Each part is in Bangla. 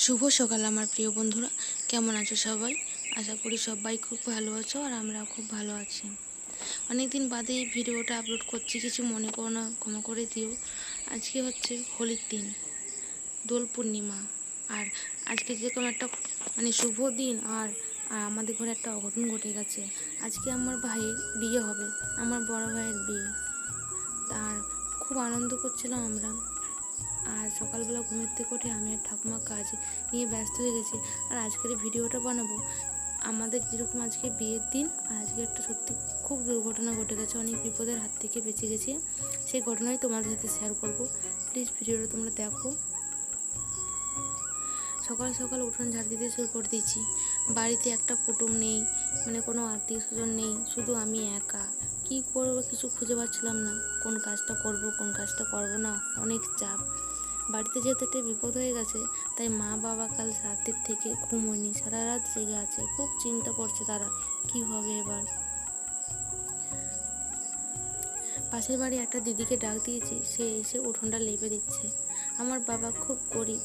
শুভ সকাল আমার প্রিয় বন্ধুরা, কেমন আছো সবাই? আশা করি সবাই খুব ভালো আছো আর আমরাও খুব ভালো আছি। অনেকদিন বাদে এই ভিডিওটা আপলোড করছি, কিছু মনে করো না, ক্ষমা করে দিও। আজকে হচ্ছে হোলির দিন, দোল পূর্ণিমা। আর আজকে যেরকম একটা শুভ দিন, আর আমাদের ঘরে একটা অঘটন ঘটে গেছে। আজকে আমার ভাইয়ের বিয়ে হবে, আমার বড় ভাইয়ের বিয়ে। আর খুব আনন্দ করছিলাম আমরা। আর সকালবেলা ঘুমের থেকে উঠে আমি আর ঠাকুমা কাজ নিয়ে ব্যস্ত হয়ে গেছি। আর আজকের ভিডিওটা বানাবো আমাদের যেরকম আজকে বিয়ের দিন, আর আজকে একটা সত্যি খুব দুর্ঘটনা ঘটে গেছে, অনেক বিপদের হাত থেকে বেঁচে গেছি। সেই ঘটনাই তোমাদের সাথে শেয়ার করব। প্লিজ ভিডিওটা তোমরা দেখো। সকাল সকাল উঠোন ঝাড় দিতে শুরু করে দিয়েছি। বাড়িতে একটা কুটুম নেই, কোনো আত্মীয় স্বজন নেই, শুধু আমি একা। কি করবো কিছু খুঁজে পাচ্ছিলাম না, কোন কাজটা করব কোন কাজটা করব না, অনেক চাপ। বাড়িতে যেহেতু একটা বিপদ হয়ে গেছে, তাই মা বাবা কাল রাতের থেকে ঘুমোয়নি, সারা রাত জেগে আছে, খুব চিন্তা করছে তারা কি হবে এবার। পাশের বাড়ি একটা দিদিকে ডাক দিয়েছি, সে এসে উঠোনটা লেপে দিচ্ছে। আমার বাবা খুব গরিব,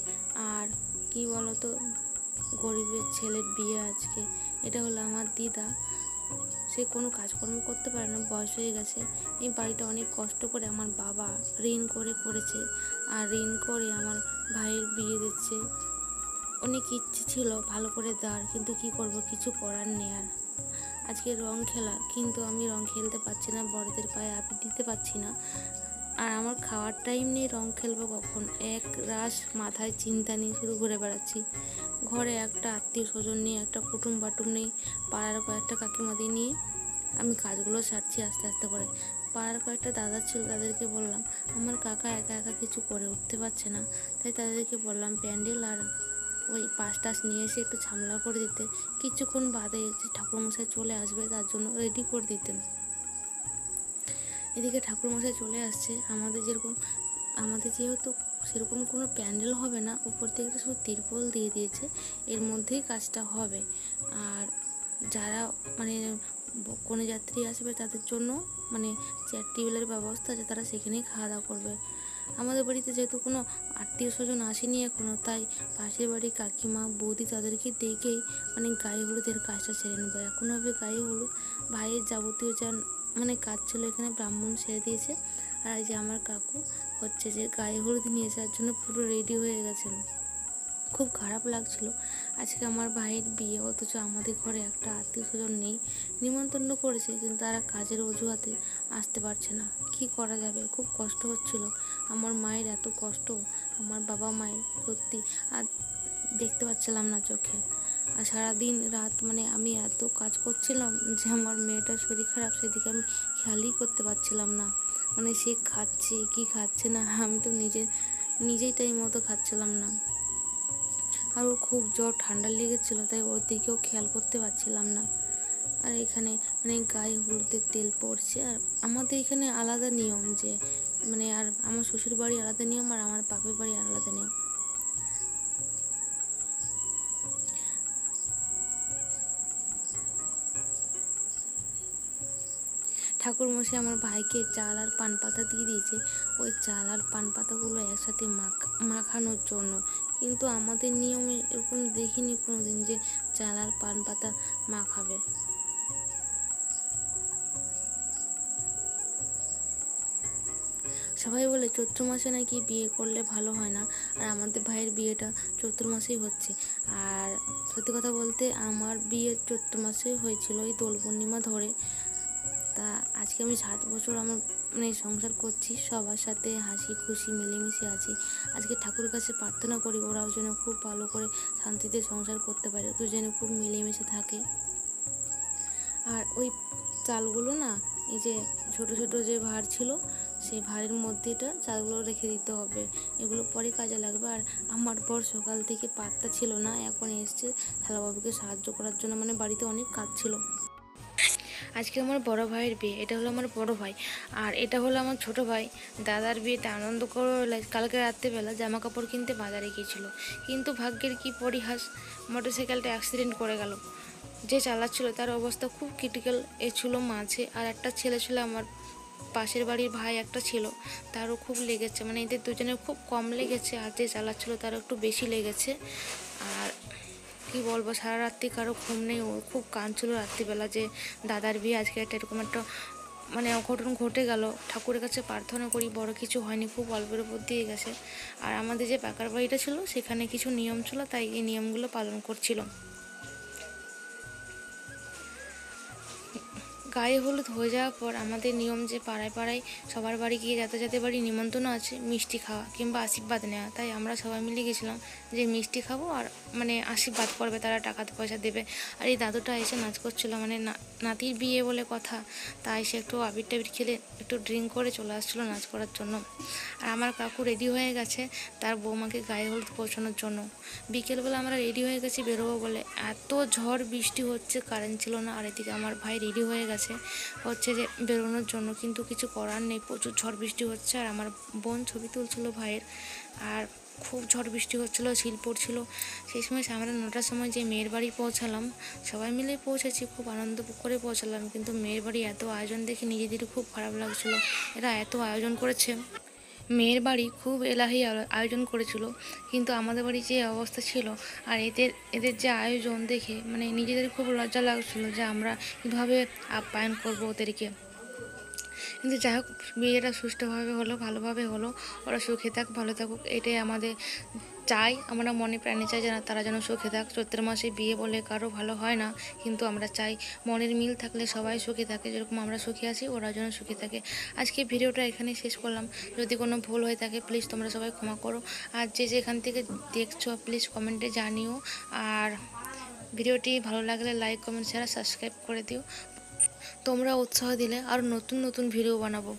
আর কি বলতো, গরিবের ছেলের বিয়ে আজকে। এটা হলো আমার দিদা, সে কোনো কাজকর্ম করতে পারে না, বয়স হয়ে গেছে। এই বাড়িটা অনেক কষ্ট করে আমার বাবা ঋণ করে করেছে, আর ঋণ করে আমার ভাইয়ের বিয়ে দিচ্ছে। অনেক ইচ্ছে ছিল ভালো করে দেওয়ার, কিন্তু কি করব, কিছু করার নেই। আর আজকে রং খেলা, কিন্তু আমি রং খেলতে পারছি না, বড়দের পায়ে আবির দিতে পারছি না। আর আমার খাওয়ার টাইম নেই, রং খেলবো কখন, এক রাশ মাথায় চিন্তা নিয়ে শুধু ঘুরে বেড়াচ্ছি। ঘরে একটা আত্মীয় স্বজন নেই, একটা কুটুম বাটুম নেই। পাড়ার কয়েকটা কাকিমাদি নিয়ে আমি কাজগুলো সারছি আস্তে আস্তে করে। পাড়ার কয়েকটা দাদা ছিল, তাদেরকে বললাম আমার কাকা একা একা কিছু করে উঠতে পারছে না, তাই তাদেরকে বললাম প্যান্ডেল আর ওই পাশ টাশ নিয়ে এসে একটু ঝামেলা করে দিতে। কিছুক্ষণ বাদে ঠাকুরমশাই চলে আসবে, তার জন্য রেডি করে দিতেন। এদিকে ঠাকুরমশাই চলে আসছে। আমাদের যেহেতু সেরকম কোনো প্যান্ডেল হবে না, উপর থেকে শুধু তিরপল দিয়ে দিয়েছে, এর মধ্যেই কাজটা হবে। আর যারা কোনো যাত্রী আসবে তাদের জন্য চেয়ার টেবিলের ব্যবস্থা আছে, তারা সেখানেই খাওয়া দাওয়া করবে। আমাদের বাড়িতে যেহেতু কোনো আত্মীয় স্বজন আসেনি এখনও, তাই পাশের বাড়ির কাকিমা বৌদি তাদেরকে দেখেই গায়ে হলুদের কাজটা সেরে নেবো। এখন হবে গায়ে হলুদ, ভাইয়ের যাবতীয় যা কাজ ছিল এখানে ব্রাহ্মণ সেরে দিয়েছে। আর এই যে আমার কাকু হচ্ছে যে গায়ে হলুদ নিয়ে যাওয়ার জন্য পুরো রেডি হয়ে গেছেন। খুব খারাপ লাগছিল আজকে আমার ভাইয়ের বিয়ে, অথচ আমাদের ঘরে একটা আত্মীয় স্বজন নেই। নিমন্ত্রণ করেছে, কিন্তু তারা কাজের অজুহাতে আসতে পারছে না। কি করা যাবে, খুব কষ্ট হচ্ছিল। আমার মায়ের এত কষ্ট, আমার বাবা মায়ের, সত্যি আর দেখতে পাচ্ছিলাম না চোখে। আর সারাদিন রাত আমি এত কাজ করছিলাম যে আমার মেয়েটার শরীর খারাপ, সেদিকে আমি খেয়ালই করতে পারছিলাম না। সে খাচ্ছে কি খাচ্ছে না, আমি তো নিজেই টাইম মতো খাচ্ছিলাম না। আর ওর খুব জ্বর ঠান্ডা লেগেছিলো, তাই ওর দিকেও খেয়াল করতে পারছিলাম না। আর এখানে গায়ে হলুদের তেল পড়ছে। আর আমাদের এখানে আলাদা নিয়ম যে আর আমার শ্বশুর বাড়ি আলাদা নিয়ম, আর আমার বাপের বাড়ি আলাদা নিয়ম। ঠাকুরমশাই আমার ভাইকে চাল আর পান পাতা দিয়ে দিয়েছে, ওই চাল আর পান পাতাগুলো একসাথে মাখানোর জন্য। কিন্তু আমাদের নিয়মে এরকম দেখিনি কোনোদিন যে চাল আর পান পাতা মাখাবে। সবাই বলে চৈত্র মাসে নাকি বিয়ে করলে ভালো হয় না, আর আমাদের ভাইয়ের বিয়েটা চৈত্র মাসেই হচ্ছে। আর সত্যি কথা বলতে আমার বিয়ে চৈত্র মাসে হয়েছিল, এই দোল পূর্ণিমা ধরে। তা আজকে আমি 7 বছর আমার সংসার করছি, সবার সাথে হাসি খুশি মিলেমিশে আছি। আজকে ঠাকুরের কাছে প্রার্থনা করি ওরাও যেন খুব ভালো করে শান্তিতে সংসার করতে পারে, তো যেন খুব মিলেমিশে থাকে। আর ওই চালগুলো না, এই যে ছোট ছোট যে ভাঁড় ছিল, সেই ভাঁড়ের মধ্যে চালগুলো রেখে দিতে হবে, এগুলো পরে কাজে লাগবে। আর আমার বর সকাল থেকে পাত্তা ছিল না, এখন এসছে শালাবাবুকে সাহায্য করার জন্য, বাড়িতে অনেক কাজ ছিল। আজকে আমার বড় ভাইয়ের বিয়ে, এটা হলো আমার বড় ভাই, আর এটা হলো আমার ছোট ভাই। দাদার বিয়েতে আনন্দ করে কালকে রাত্রেবেলা জামা কাপড় কিনতে বাজারে গিয়েছিল, কিন্তু ভাগ্যের কি পরিহাস, মোটরসাইকেলটা অ্যাক্সিডেন্ট করে গেল। যে চালাচ্ছিল তার অবস্থা খুব ক্রিটিক্যাল, এ ছিল মাঝে, আর একটা ছেলে ছিল আমার পাশের বাড়ির ভাই একটা ছিল, তারও খুব লেগেছে। এদের দুজনের খুব কম লেগেছে, আর যে চালাচ্ছিল তারও একটু বেশি লেগেছে। আর কি বলবো, সারা রাত্রি কারো ঘুম নেই, ও খুব কাঁদছিল রাত্রিবেলা যে দাদার বিয়ে আজকে একটা এরকম একটা মানে অঘটন ঘটে গেল। ঠাকুরের কাছে প্রার্থনা করি বড় কিছু হয়নি, খুব অল্পের উপর দিয়ে গেছে। আর আমাদের যে পাকার বাড়িটা ছিল সেখানে কিছু নিয়ম ছিল, তাই এই নিয়মগুলো পালন করছিল। গায়ে হলুদ হয়ে যাওয়ার পর আমাদের নিয়ম যে পাড়ায় পাড়ায় সবার বাড়ি গিয়ে যাতে যাতে বাড়ি নিমন্ত্রণ আছে মিষ্টি খাওয়া কিংবা আশীর্বাদ নেওয়া। তাই আমরা সবাই মিলে গেছিলাম যে মিষ্টি খাবো আর মানে আশীর্বাদ করবে, তারা টাকা পয়সা দেবে। আর এই দাদুটা এসে নাচ করছিল, মানে নাতির বিয়ে বলে কথা, তাই সে একটু আবির টাবির খেলে একটু ড্রিঙ্ক করে চলে আসছিলো নাচ করার জন্য। আর আমার কাকু রেডি হয়ে গেছে তার বৌমাকে গায়ে হলুদ পৌঁছানোর জন্য। বিকেলবেলা আমরা রেডি হয়ে গেছি বেরোবো বলে, এত ঝড় বৃষ্টি হচ্ছে, কারেন্ট ছিল না। আর এদিকে আমার ভাই রেডি হয়ে গেছে হচ্ছে যে বেরোনোর জন্য, কিন্তু কিছু করার নেই, প্রচুর ঝড় বৃষ্টি হচ্ছে। আর আমার বোন ছবি তুলছিল ভাইয়ের, আর খুব ঝড় বৃষ্টি হচ্ছিলো, শিল পড়ছিল। সেই সময় আমরা 9টার সময় যে মেয়ের বাড়ি পৌঁছালাম, সবাই মিলে পৌঁছেছি, খুব আনন্দ করে পৌঁছালাম। কিন্তু মেয়ের বাড়ি এত আয়োজন দেখে নিজেদেরই খুব খারাপ লাগছিলো, এরা এত আয়োজন করেছে। মেয়ের বাড়ি খুব এলাহি আয়োজন করেছিল, কিন্তু আমাদের বাড়ি যে অবস্থা ছিল আর এদের যে আয়োজন দেখে মানে নিজেদের খুব লজ্জা লাগছিল যে আমরা কীভাবে আপ্যায়ন করবো ওদেরকে। কিন্তু যাই হোক, বিয়েটা সুষ্ঠুভাবে হলো, ভালোভাবে হলো। ওরা সুখে থাক, ভালো থাকুক, এটাই আমাদের চাই। আমরা মনে প্রাণে চাই যেন তারা যেন সুখে থাক। চৈত্র মাসে বিয়ে বলে কারো ভালো হয় না, কিন্তু আমরা চাই মনের মিল থাকলে সবাই সুখে থাকে, যেরকম আমরা সুখে আছি ওরা যেন সুখে থাকে। আজকে ভিডিওটা এখানেই শেষ করলাম। যদি কোনো ভুল হয়ে থাকে প্লিজ তোমরা সবাই ক্ষমা করো। আর যে যেখান থেকে দেখছো প্লিজ কমেন্টে জানিও। আর ভিডিওটি ভালো লাগলে লাইক, কমেন্ট, শেয়ার, সাবস্ক্রাইব করে দিও। তোমরা উৎসাহ দিলে আরও নতুন নতুন ভিডিও বানাবো।